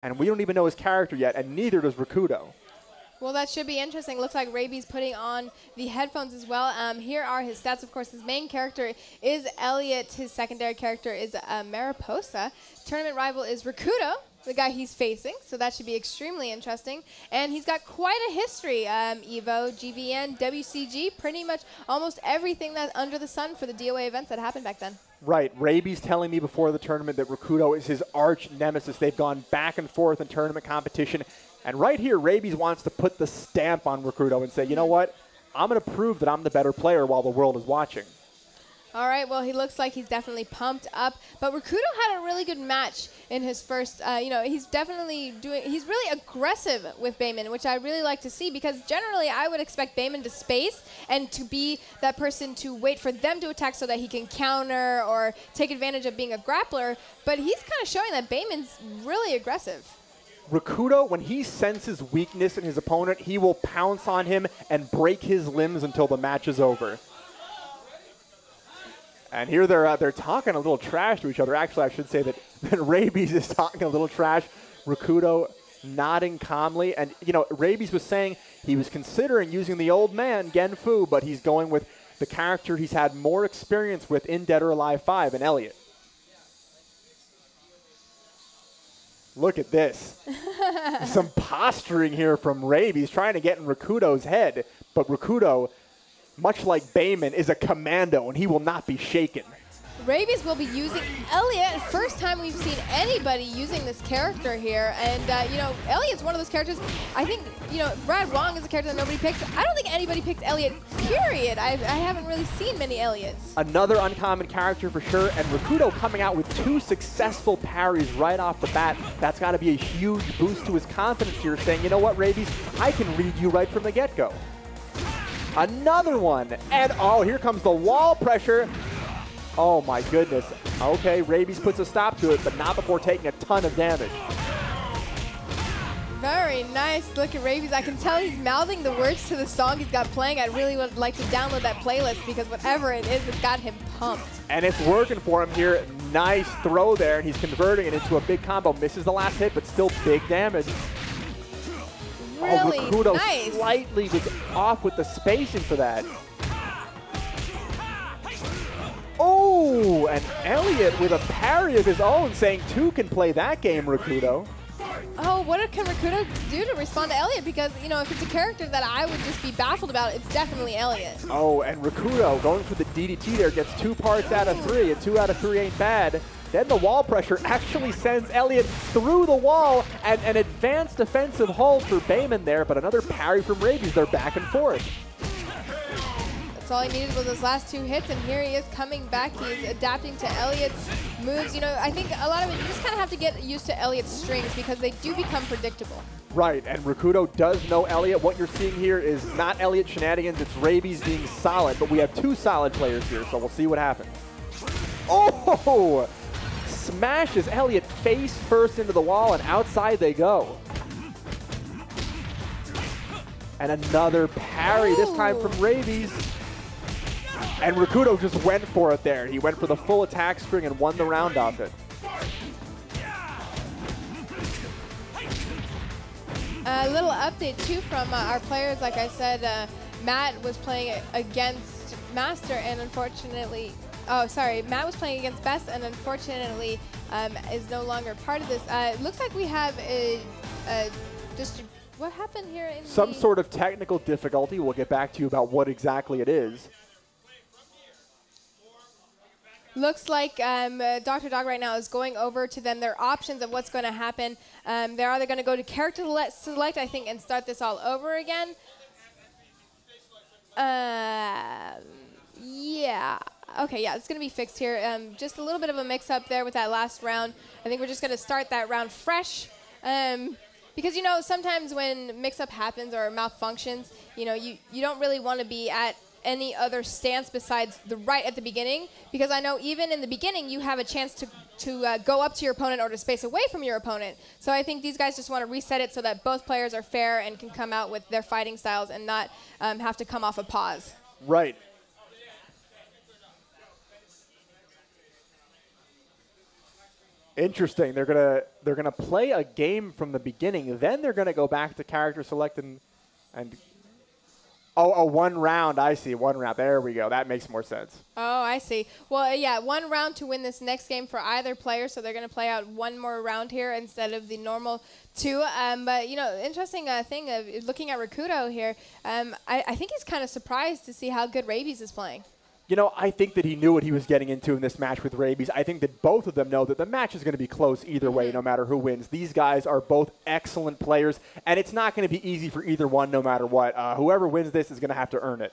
And we don't even know his character yet, and neither does Rikuto. Well, that should be interesting. Looks like Rabies putting on the headphones as well. Here are his stats. Of course, his main character is Elliot. His secondary character is Mariposa. Tournament rival is Rikuto, the guy he's facing. So that should be extremely interesting. And he's got quite a history. EVO, GVN, WCG, pretty much almost everything that's under the sun for the DOA events that happened back then. Right. Rabies telling me before the tournament that Rikuto is his arch nemesis. They've gone back and forth in tournament competition. And right here, Rabies wants to put the stamp on Rikuto and say, you know what? I'm going to prove that I'm the better player while the world is watching. All right, well, he looks like he's definitely pumped up. But Rikuto had a really good match in his first, he's definitely he's really aggressive with Bayman, which I really like to see because generally I would expect Bayman to space and to be that person to wait for them to attack so that he can counter or take advantage of being a grappler. But he's kind of showing that Bayman's really aggressive. Rikuto, when he senses weakness in his opponent, he will pounce on him and break his limbs until the match is over. And here they're talking a little trash to each other. Actually, I should say that Rabies is talking a little trash. Rikuto nodding calmly. And, you know, Rabies was saying he was considering using the old man, Genfu, but he's going with the character he's had more experience with in Dead or Alive 5, and Elliot. Look at this. Some posturing here from Rabies, trying to get in Rikuto's head. But Rikuto, much like Bayman, is a commando, and he will not be shaken. Rabies will be using Elliot. First time we've seen anybody using this character here. And, Elliot's one of those characters. I think, Brad Wong is a character that nobody picks. I don't think anybody picks Elliot, period. I haven't really seen many Elliots. Another uncommon character for sure. And Rikuto coming out with 2 successful parries right off the bat. That's got to be a huge boost to his confidence here, saying, you know what, Rabies, I can read you right from the get-go. Another one. And, oh, here comes the wall pressure. Oh, my goodness. Okay, Rabies puts a stop to it, but not before taking a ton of damage. Very nice. Look at Rabies. I can tell he's mouthing the words to the song he's got playing. I really would like to download that playlist because whatever it is, it's got him pumped. And it's working for him here. Nice throw there, and he's converting it into a big combo. Misses the last hit, but still big damage. Really Rikuto nice. Slightly was off with the spacing for that. Oh, and Elliot with a parry of his own, saying 2 can play that game, Rikuto. Oh, what can Rikuto do to respond to Elliot? Because, if it's a character that I would just be baffled about, it's definitely Elliot. Oh, and Rikuto going for the DDT there, gets 2 parts out of 3, and 2 out of 3 ain't bad. Then the wall pressure actually sends Elliot through the wall, and an advanced defensive hold for Bayman there, but another parry from Rabies. They're back and forth. That's all he needed was those last 2 hits, and here he is coming back. He's adapting to Elliot's moves. I think a lot of it, you just kind of have to get used to Elliot's strings because they do become predictable. Right, and Rikuto does know Elliot. What you're seeing here is not Elliot shenanigans, it's Rabies being solid, but we have 2 solid players here, so we'll see what happens. Oh! Smashes Elliot face first into the wall, and outside they go. And another parry, this time from Rabies. And Rikuto just went for it there. He went for the full attack string and won the round off it. A little update, too, from our players. Like I said, Matt was playing against Master, and unfortunately... Oh, sorry. Matt was playing against Best, and unfortunately is no longer part of this. It looks like we have what happened here? In some sort of technical difficulty. We'll get back to you about what exactly it is. Looks like Dr. Dog right now is going over to them their options of what's going to happen. They're either going to go to character select, I think, and start this all over again. Yeah. Okay, yeah, it's going to be fixed here. Just a little bit of a mix-up there with that last round. I think we're just going to start that round fresh. Because, sometimes when mix-up happens or malfunctions, you don't really want to be at any other stance besides the right at the beginning, because I know even in the beginning you have a chance to go up to your opponent or to space away from your opponent. So I think these guys just want to reset it so that both players are fair and can come out with their fighting styles and not have to come off a pause. Right. Interesting. They're gonna play a game from the beginning. Then they're gonna go back to character select and oh, a 1 round. I see, 1 round. There we go. That makes more sense. Oh, I see. Well, yeah, 1 round to win this next game for either player. So they're gonna play out 1 more round here instead of the normal 2. But you know, interesting thing of looking at Rikuto here. I think he's kind of surprised to see how good Rabies is playing. You know, I think that he knew what he was getting into in this match with Rabies. I think that both of them know that the match is going to be close either way, no matter who wins. These guys are both excellent players, and it's not going to be easy for either one no matter what. Whoever wins this is going to have to earn it.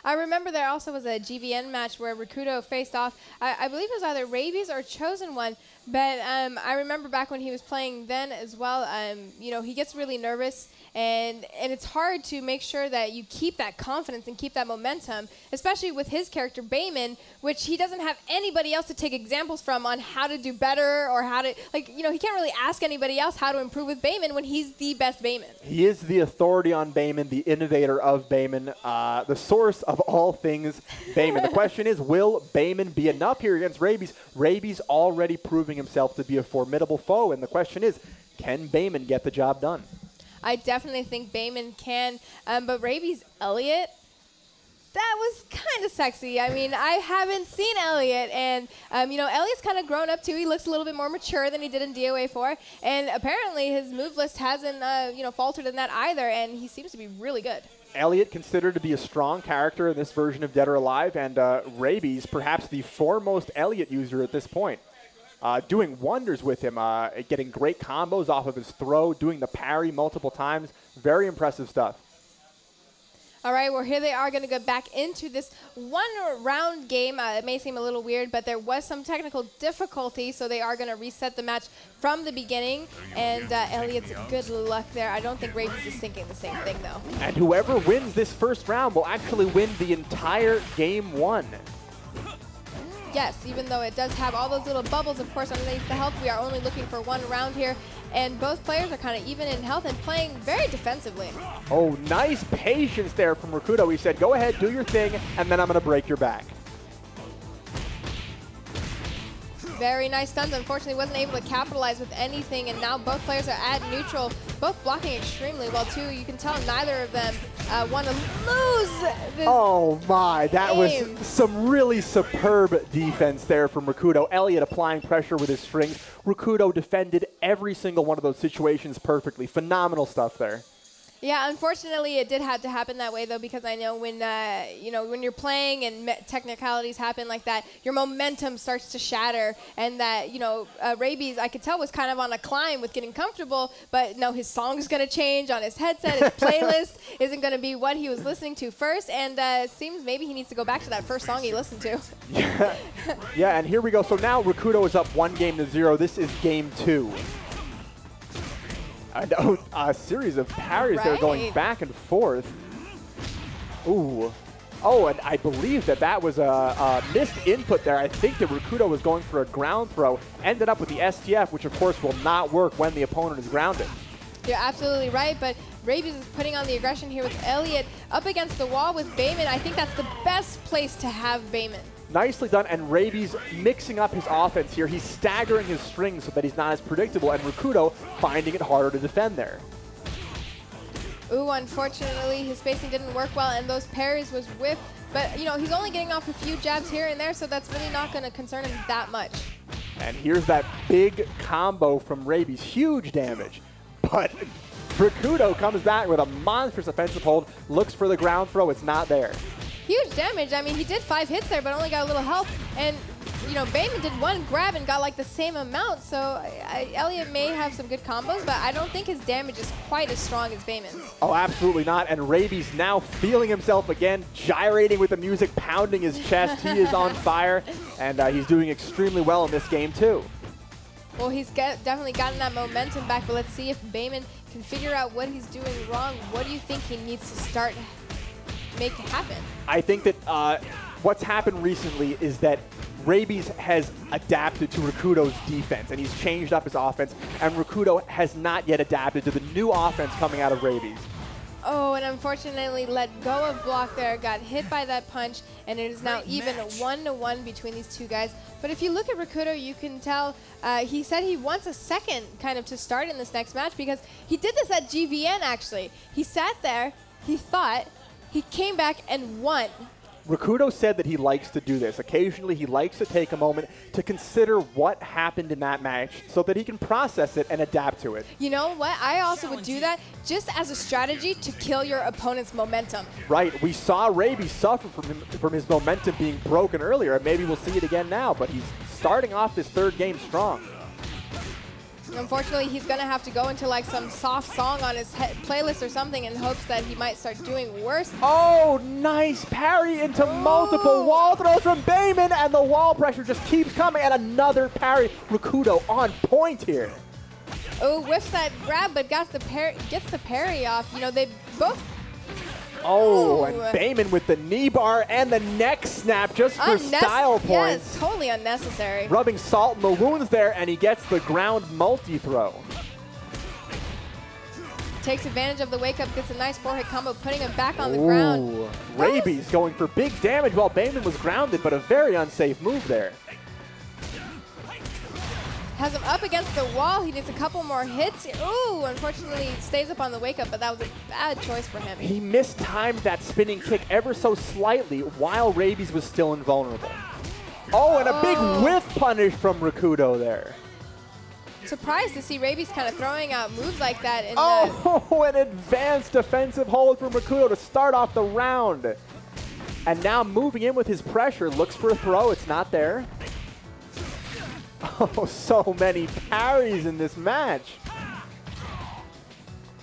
I remember there also was a GVN match where Rikuto faced off, I believe it was either Rabies or Chosen One, but I remember back when he was playing then as well, you know, he gets really nervous, and it's hard to make sure that you keep that confidence and keep that momentum, especially with his character Bayman, which he doesn't have anybody else to take examples from on how to do better or how to, like, you know, he can't really ask anybody else how to improve with Bayman when he's the best Bayman. He is the authority on Bayman, the innovator of Bayman, the source of all things Bayman. The question is, will Bayman be enough here against Rabies? Rabies already proving himself to be a formidable foe, and the question is, can Bayman get the job done? I definitely think Bayman can, but Rabies Elliott, that was kind of sexy. I mean, I haven't seen Elliott, and you know, Elliott's kind of grown up too. He looks a little bit more mature than he did in DOA4, and apparently his move list hasn't you know, faltered in that either, and he seems to be really good. Elliott considered to be a strong character in this version of Dead or Alive, and Rabies, perhaps the foremost Elliott user at this point. Doing wonders with him, getting great combos off of his throw, doing the parry multiple times. Very impressive stuff. All right, well, here they are going to go back into this 1-round game. It may seem a little weird, but there was some technical difficulty, so they are going to reset the match from the beginning. And Elliott's good luck there. I don't think Rabies is thinking the same thing, though. And whoever wins this first round will actually win the entire game 1. Yes, even though it does have all those little bubbles, of course, underneath the health, we are only looking for 1 round here. And both players are kind of even in health and playing very defensively. Oh, nice patience there from Rikuto. He said, go ahead, do your thing, and then I'm going to break your back. Very nice stuns. Unfortunately, wasn't able to capitalize with anything, and now both players are at neutral, both blocking extremely well, too. You can tell neither of them want to lose this Oh, my. That game. was some really superb defense there from Rikuto. Elliott applying pressure with his strings. Rikuto defended every single one of those situations perfectly. Phenomenal stuff there. Yeah, unfortunately, it did have to happen that way, though, because I know when you know, when you're playing and technicalities happen like that, your momentum starts to shatter, and that, you know, Rabies, I could tell, was kind of on a climb with getting comfortable, but no, his song's going to change on his headset. His playlist isn't going to be what he was listening to first, and it seems maybe he needs to go back to that first song he listened to. Yeah, yeah, and here we go. So now Rikuto is up 1-0. This is game 2. I know, a series of parries that are going back and forth. Ooh. Oh, and I believe that that was a missed input there. I think that Rikuto was going for a ground throw, ended up with the STF, which of course will not work when the opponent is grounded. You're absolutely right, but Rabies is putting on the aggression here with Elliott up against the wall with Bayman. I think that's the best place to have Bayman. Nicely done, and Rabies mixing up his offense here. He's staggering his strings so that he's not as predictable, and Rikuto finding it harder to defend there. Ooh, unfortunately, his spacing didn't work well, and those parries was whiffed. But, you know, he's only getting off a few jabs here and there, so that's really not going to concern him that much. And here's that big combo from Rabies. Huge damage. But Rikuto comes back with a monstrous offensive hold, looks for the ground throw. It's not there. Huge damage. I mean, he did 5 hits there, but only got a little health. And, you know, Bayman did 1 grab and got like the same amount. So Elliott may have some good combos, but I don't think his damage is quite as strong as Bayman's. Oh, absolutely not. And Rabies now feeling himself again, gyrating with the music, pounding his chest. He is on fire, and he's doing extremely well in this game, too. Well, he's definitely gotten that momentum back, but let's see if Bayman can figure out what he's doing wrong. What do you think he needs to start make happen? I think that what's happened recently is that Rabies has adapted to Rikuto's defense, and he's changed up his offense, and Rikuto has not yet adapted to the new offense coming out of Rabies. Oh, and unfortunately let go of block there, got hit by that punch, and it is now even 1-1 between these two guys. But if you look at Rikuto, you can tell he said he wants a second kind of to start in this next match because he did this at GVN actually. He sat there, he thought, he came back and won. Rikuto said that he likes to do this. Occasionally, he likes to take a moment to consider what happened in that match so that he can process it and adapt to it. You know what? I also would do that just as a strategy to kill your opponent's momentum. Right. We saw Rabies suffer from his momentum being broken earlier, and maybe we'll see it again now, but he's starting off this third game strong. Unfortunately, he's going to have to go into like some soft song on his playlist or something in hopes that he might start doing worse. Oh, nice parry into multiple wall throws from Bayman, and the wall pressure just keeps coming, and another parry. Rikuto on point here. Oh, whiffs that grab, but gets the parry off. You know, they both... Oh, and Bayman with the knee bar and the neck snap just for style points. Yes, totally unnecessary. Rubbing salt in the wounds there, and he gets the ground multi-throw. Takes advantage of the wake-up, gets a nice four-hit combo, putting him back on the ground. Rabies going for big damage while Bayman was grounded, but a very unsafe move there. Has him up against the wall. He needs a couple more hits. Ooh, unfortunately, he stays up on the wake-up, but that was a bad choice for him. He mistimed that spinning kick ever so slightly while Rabies was still invulnerable. Oh, and a big whiff punish from Rikuto there. Surprised to see Rabies kind of throwing out moves like that. In an advanced defensive hold from Rikuto to start off the round. And now moving in with his pressure, looks for a throw. It's not there. Oh, so many parries in this match.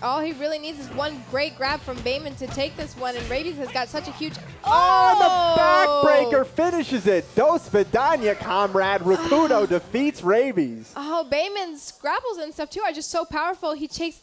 All he really needs is one great grab from Bayman to take this one, and Rabies has got such a huge... Oh, and the backbreaker finishes it. Dos Vidania, comrade. Rikuto defeats Rabies. Oh, Bayman's grapples and stuff, too, are just so powerful. He takes